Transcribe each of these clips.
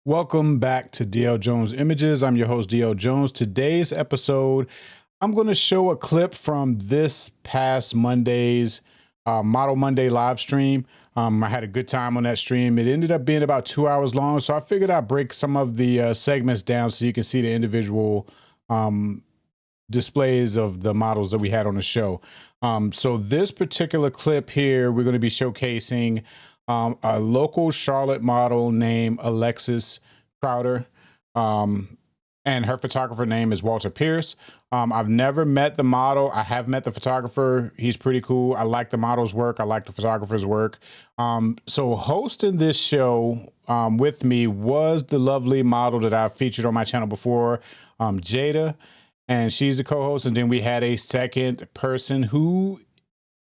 Welcome back to DL Jones Images. I'm your host, DL Jones. Today's episode, I'm going to show a clip from this past Monday's Model Monday live stream. I had a good time on that stream. It ended up being about 2 hours long, so I figured I'd break some of the segments down so you can see the individual displays of the models that we had on the show. So this particular clip here, we're going to be showcasing a local Charlotte model named Alexis Crowder. And her photographer name is Walter Pierce. I've never met the model. I have met the photographer. He's pretty cool. I like the model's work. I like the photographer's work. So hosting this show with me was the lovely model that I've featured on my channel before, Jada. And she's the co-host. And then we had a second person who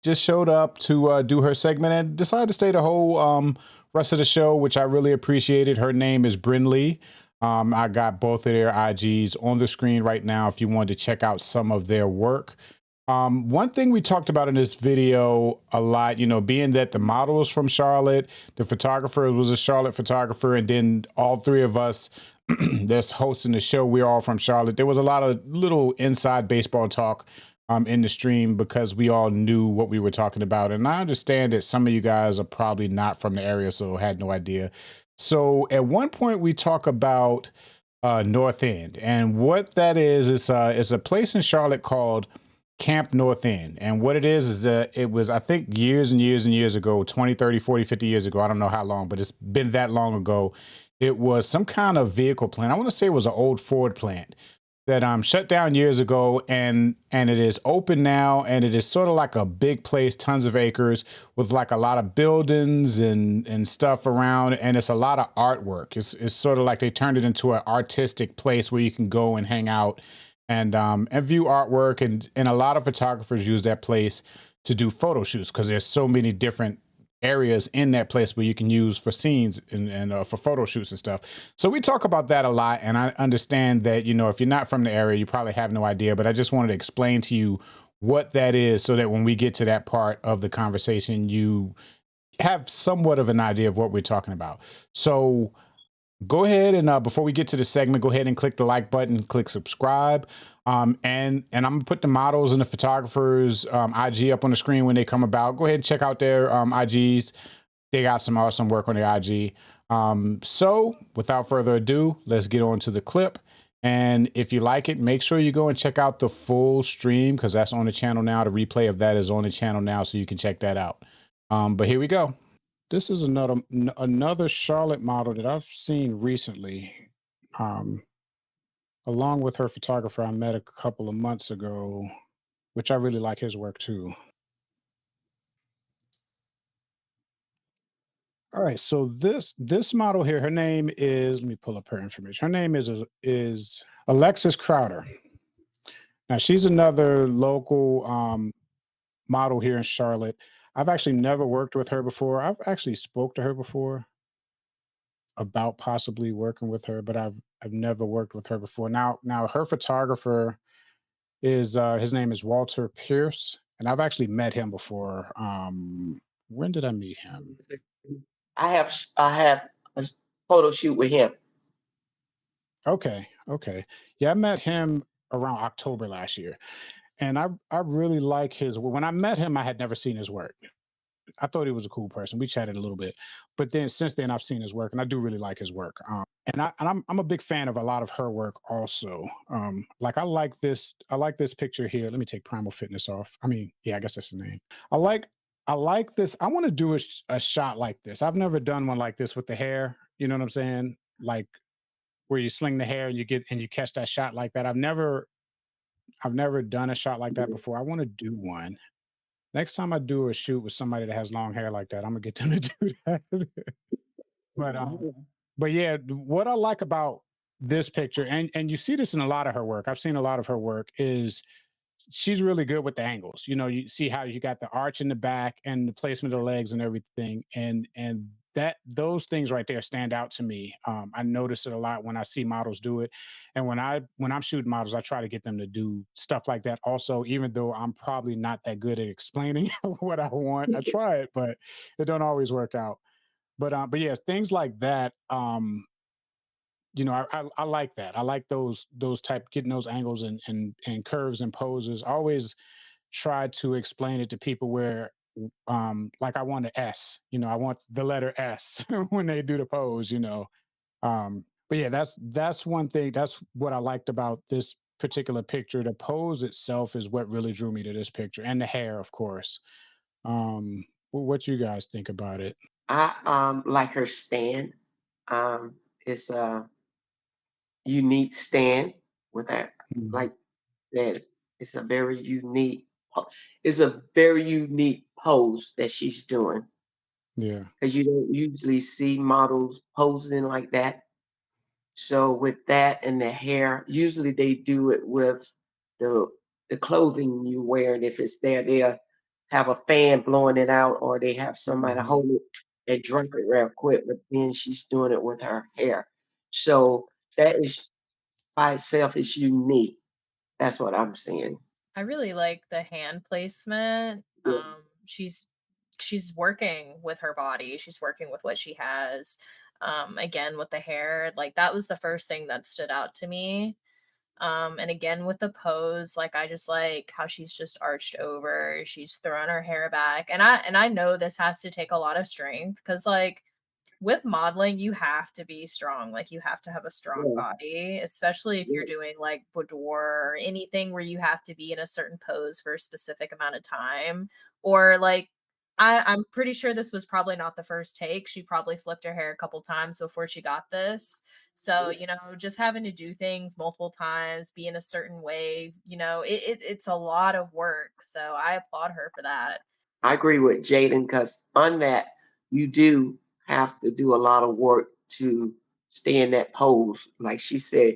just showed up to do her segment and decided to stay the whole rest of the show, which I really appreciated. Her name is Brenlee. I got both of their IGs on the screen right now if you wanted to check out some of their work. One thing we talked about in this video a lot, being that the model is from Charlotte, the photographer was a Charlotte photographer, and then all three of us that's hosting the show, we're all from Charlotte. There was a lot of little inside baseball talk in the stream because we all knew what we were talking about. And I understand that some of you guys are probably not from the area, so had no idea. So at one point we talk about North End, and what that is a place in Charlotte called Camp North End. And what it is that it was, I think, years and years and years ago, 20, 30, 40, 50 years ago. I don't know how long, but it's been that long ago. It was some kind of vehicle plant. I want to say it was an old Ford plant that shut down years ago, and it is open now, and it is sort of like a big place, tons of acres with like a lot of buildings and stuff around, and it's a lot of artwork. It's sort of like they turned it into an artistic place where you can go and hang out and view artwork, and a lot of photographers use that place to do photo shoots because there's so many different areas in that place where you can use for scenes and for photo shoots and stuff. So we talk about that a lot, and I understand that, if you're not from the area, you probably have no idea, but I just wanted to explain to you what that is so that when we get to that part of the conversation, you have somewhat of an idea of what we're talking about. So go ahead and before we get to the segment, go ahead and click the like button, click subscribe. And I'm gonna put the models and the photographers IG up on the screen when they come about. Go ahead and check out their IGs. They got some awesome work on their IG. So without further ado, let's get on to the clip. And if you like it, make sure you go and check out the full stream because that's on the channel now. The replay of that is on the channel now, so you can check that out. But here we go. This is another Charlotte model that I've seen recently. Along with her photographer I met a couple of months ago, which I really like his work too. All right, so this model here, her name is, let me pull up her information. Her name is Alexis Crowder. Now she's another local model here in Charlotte. I've actually never worked with her before. I've actually spoke to her before about possibly working with her, but I've never worked with her before. Now her photographer is his name is Walter Pierce, and I've actually met him before. When did I meet him? I have a photo shoot with him. Okay, okay. Yeah, I met him around October last year. And I really like his when I met him, I had never seen his work. I thought he was a cool person. We chatted a little bit, but then since then I've seen his work, and I do really like his work. I'm a big fan of a lot of her work also. Like I like this picture here. Let me take Primal Fitness off. I mean, yeah, I guess that's the name. I like I like this. I want to do a shot like this. I've never done one like this with the hair. You know what I'm saying? Like where you sling the hair and you catch that shot like that. I've never done a shot like that before. I want to do one. Next time I do a shoot with somebody that has long hair like that, I'm gonna get them to do that. But but yeah, what I like about this picture, and you see this in a lot of her work. I've seen a lot of her work is she's really good with the angles. You see how you got the arch in the back and the placement of the legs and everything, and that those things right there stand out to me. I notice it a lot when I see models do it, and when I'm shooting models, I try to get them to do stuff like that. Also, even though I'm probably not that good at explaining what I want, I try it, but it don't always work out. But yeah, things like that. I like that. I like those type getting those angles and curves and poses. I always try to explain it to people where like I want an S, I want the letter S when they do the pose. But yeah, that's one thing. That's what I liked about this particular picture. The pose itself is what really drew me to this picture, and the hair, of course. What you guys think about it? I like her stand. It's a unique stand with that, Mhm. like that. It's a very unique. It's a very unique pose that she's doing Yeah. because you don't usually see models posing like that. So with that and the hair, usually they do it with the the clothing you wear, and if it's there, they'll have a fan blowing it out, or they have somebody Mhm. hold it and drop it real quick. But then she's doing it with her hair, so that is by itself is unique. That's what I'm saying. I really like the hand placement. Yeah, She's working with her body. She's working with what she has. Again with the hair, like that was the first thing that stood out to me. And again with the pose, like I just like how she's just arched over, she's thrown her hair back. And I know this has to take a lot of strength because like with modeling, you have to be strong. Like you have to have a strong yeah, body, especially if you're yeah. doing like boudoir or anything where you have to be in a certain pose for a specific amount of time. Or like I'm pretty sure this was probably not the first take. She probably flipped her hair a couple times before she got this. So, just having to do things multiple times, be in a certain way, it's a lot of work. So I applaud her for that. I agree with Jaden because on that you do have to do a lot of work to stay in that pose. Like she said,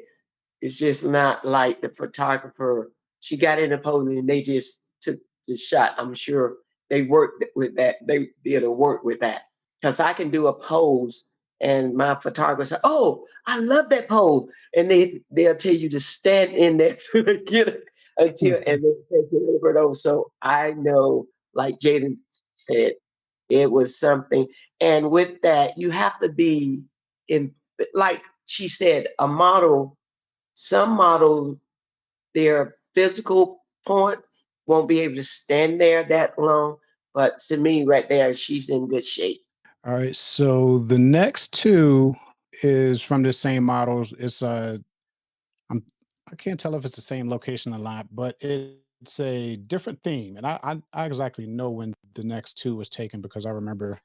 it's just not like the photographer. She got in the pose and they just took the shot. I'm sure they worked with that. They did a work with that. Because I can do a pose and my photographer say, "Oh, I love that pose," and they'll tell you to stand in there to get it until and then take it over those. So I know, like Jaden said, it was something. And with that, you have to be in, like she said, a model. Some models, their physical point won't be able to stand there that long. But to me, right there, she's in good shape. All right. So the next two is from the same models. I'm I can't tell if it's the same location or not, but it's a different theme. And I exactly know when the next two was taken because I remember.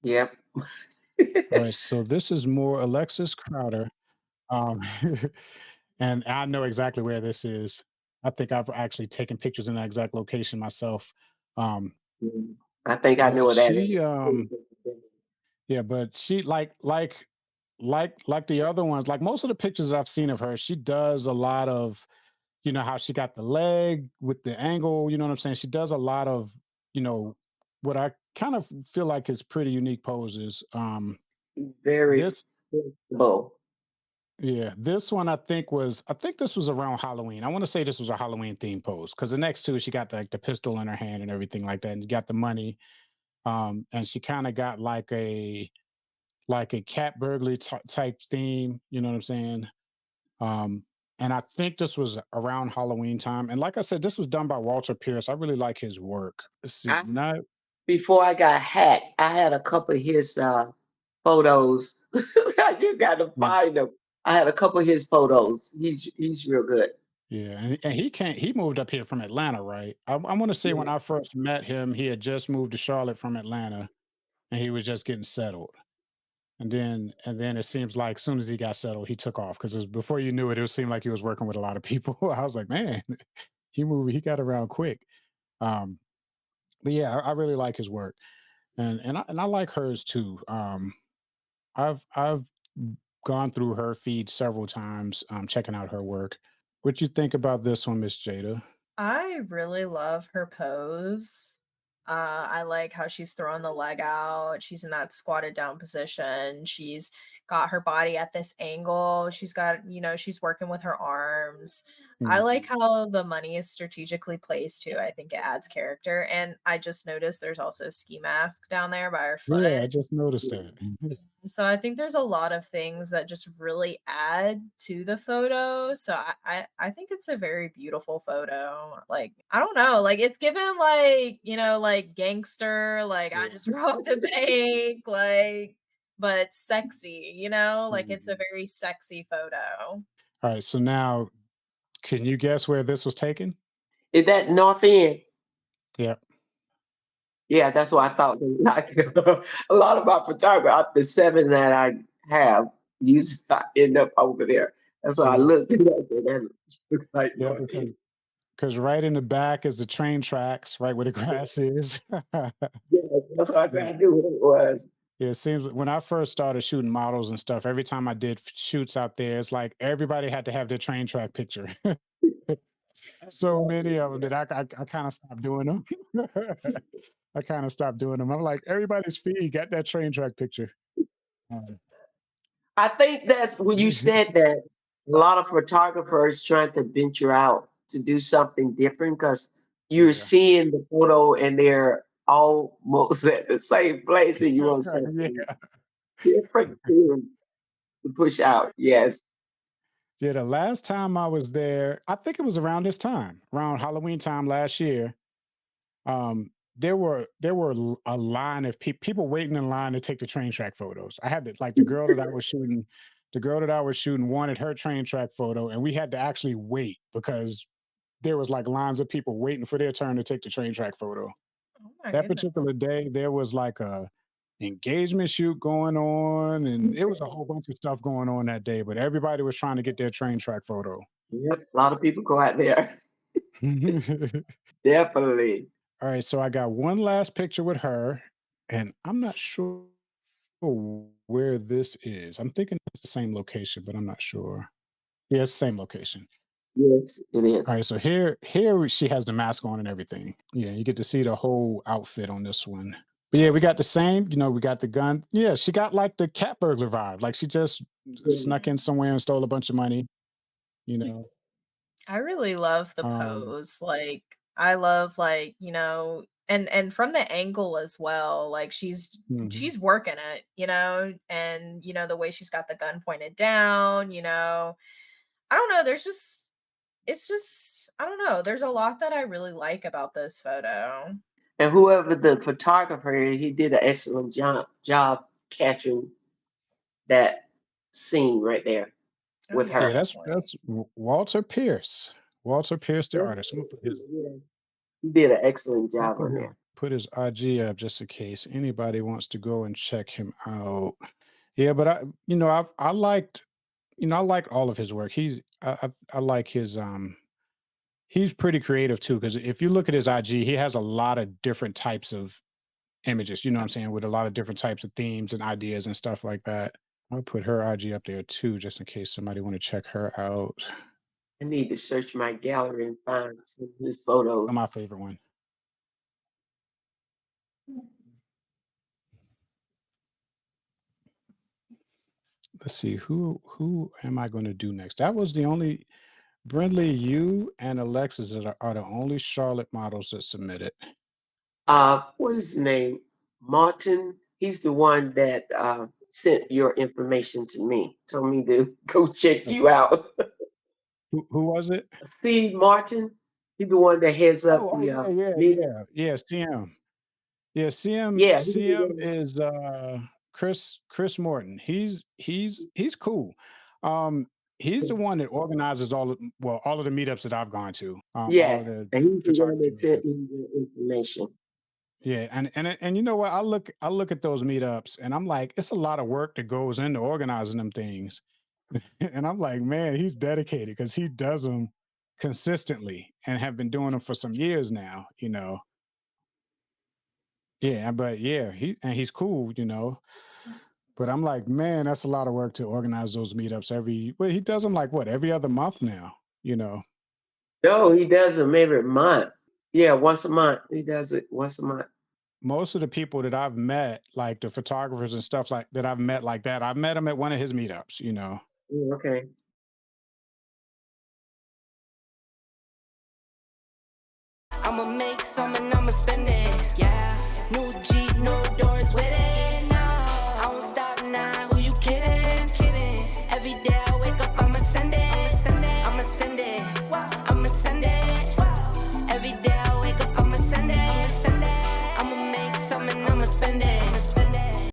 Yep. All right. So this is more Alexis Crowder. Um and I know exactly where this is. I think I've actually taken pictures in that exact location myself. Um Mm. I think I know but what that she is. Yeah, but she like the other ones, like most of the pictures I've seen of her, she does a lot of, how she got the leg with the angle, you know what I'm saying? She does a lot of, you know, what I kind of feel like is pretty unique poses. Very This flexible. yeah, this one I think this was around Halloween. I want to say this was a Halloween theme pose because the next two she got like the pistol in her hand and everything like that, and you got the money. And she kind of got like a cat burglary type theme, you know what I'm saying? Um, and I think this was around Halloween time. And like I said, this was done by Walter Pierce. I really like his work. Let's see, I not Before I got hacked, I had a couple of his photos. I just got to mm, find them. I had a couple of his photos. He's real good. yeah, and he moved up here from Atlanta, right? I want to say when Yeah. I first met him, he had just moved to Charlotte from Atlanta, and he was just getting settled. And then it seems like as soon as he got settled, he took off because before you knew it, it seemed like he was working with a lot of people. I was like, man, he got around quick. Um, but yeah, I really like his work, and I like hers too. I've gone through her feed several times, checking out her work. What you think about this one, Miss Jada? I really love her pose. I like how she's throwing the leg out. She's in that squatted down position. She's got her body at this angle. She's got, she's working with her arms. I like Mhm. how the money is strategically placed too. I think it adds character. And I just noticed there's also a ski mask down there by her Yeah, I foot. just noticed Yeah. that. So I think there's a lot of things that just really add to the photo. So I think it's a very beautiful photo. Like, I don't know, like it's given like, like gangster, like I just robbed a bank, like, but sexy, like it's a Mhm. very sexy photo. Alright, so now can you guess where this was taken? Is that North End? Yeah. Yeah, that's what I thought. Like, a lot of my photography, the 7 that I have, used I end up over there. That's why I Yeah. looked it up, and that looks like Yeah, North End. because right in the back is the train tracks, right where the grass is. Yeah, that's what I Yeah. tried to do what it was. Yeah, it seems when I first started shooting models and stuff, every time I did shoots out there, it's like everybody had to have their train track picture. So many of them that I kind of stopped doing them. I kind of stopped doing them. I'm like, everybody's feed got that train track picture. Um, I think that's when you said that a lot of photographers trying to venture out to do something different because you're yeah. seeing the photo and they're almost at the same place and you want something Yeah. different to push out. Yes. Yeah. The last time I was there, I think it was around this time, around Halloween time last year. There were a line of people waiting in line to take the train track photos. I had to like the girl that I was shooting wanted her train track photo, and we had to actually wait because there was like lines of people waiting for their turn to take the train track photo. Oh my That goodness. particular day, there was like a engagement shoot going on, and it was a whole bunch of stuff going on that day. But everybody was trying to get their train track photo. Yep. A lot of people go out there. Definitely. All right, so I got one last picture with her, and I'm not sure where this is. I'm thinking it's the same location, but I'm not sure. Yeah, it's the same location. Yes, it All is. right, so here she has the mask on and everything. Yeah, you get to see the whole outfit on this one. But yeah, we got the same, we got the gun. Yeah, she got like the cat burglar vibe. Like she just Yeah. snuck in somewhere and stole a bunch of money, you know. I really love the Um, pose, like, I love, like, and from the angle as well, like, mhm. she's working it, and, the way she's got the gun pointed down, I don't know, it's just I don't know, there's a lot that I really like about this photo. And whoever the photographer is, he did an excellent job capturing that scene right there Oh, with yeah, Yeah, her. definitely. that's Walter Pierce. Walter Pierce, the Yeah, artist. I'm gonna yeah. He did an excellent job on there. put his IG up just in case anybody wants to go and check him out. Yeah, but I like all of his work. I like his he's pretty creative too because if you look at his IG, he has a lot of different types of images, you know what I'm saying, with a lot of different types of themes and ideas and stuff like that. I'll put her IG up there too just in case somebody want to check her out. I need to search my gallery and find some of his photos. My favorite one. Let's see who am I going to do next? That was the only Brenlee, you and Alexis are the only Charlotte models that submitted. What is his name? Martin. He's the one that sent your information to me. Told me to go check Oh, you out. who was it? Steve Martin. He's the one that heads up Oh, the yeah, yeah, meetup. yeah, CM. Yeah, CM Yeah, he's the CM one. is Chris Morton. He's cool. Um he's the one that organizes all of the meetups that I've gone to. All of Yes, the and he's the one photography that sent meetups. me the information. Yeah, and you know what? I look at those meetups and I'm like, it's a lot of work that goes into organizing them things. And I'm like, man, he's dedicated because he does them consistently and have been doing them for some years now. Yeah, but yeah, he's cool. But I'm like, man, that's a lot of work to organize those meetups well, he does them like what, every other month now. No, he does them every month. Yeah, once a month. He does it once a month. Most of the people that I've met, like the photographers and stuff like that I've met like that, I've met him at one of his meetups. Okay. I'ma make some and I'ma spend it.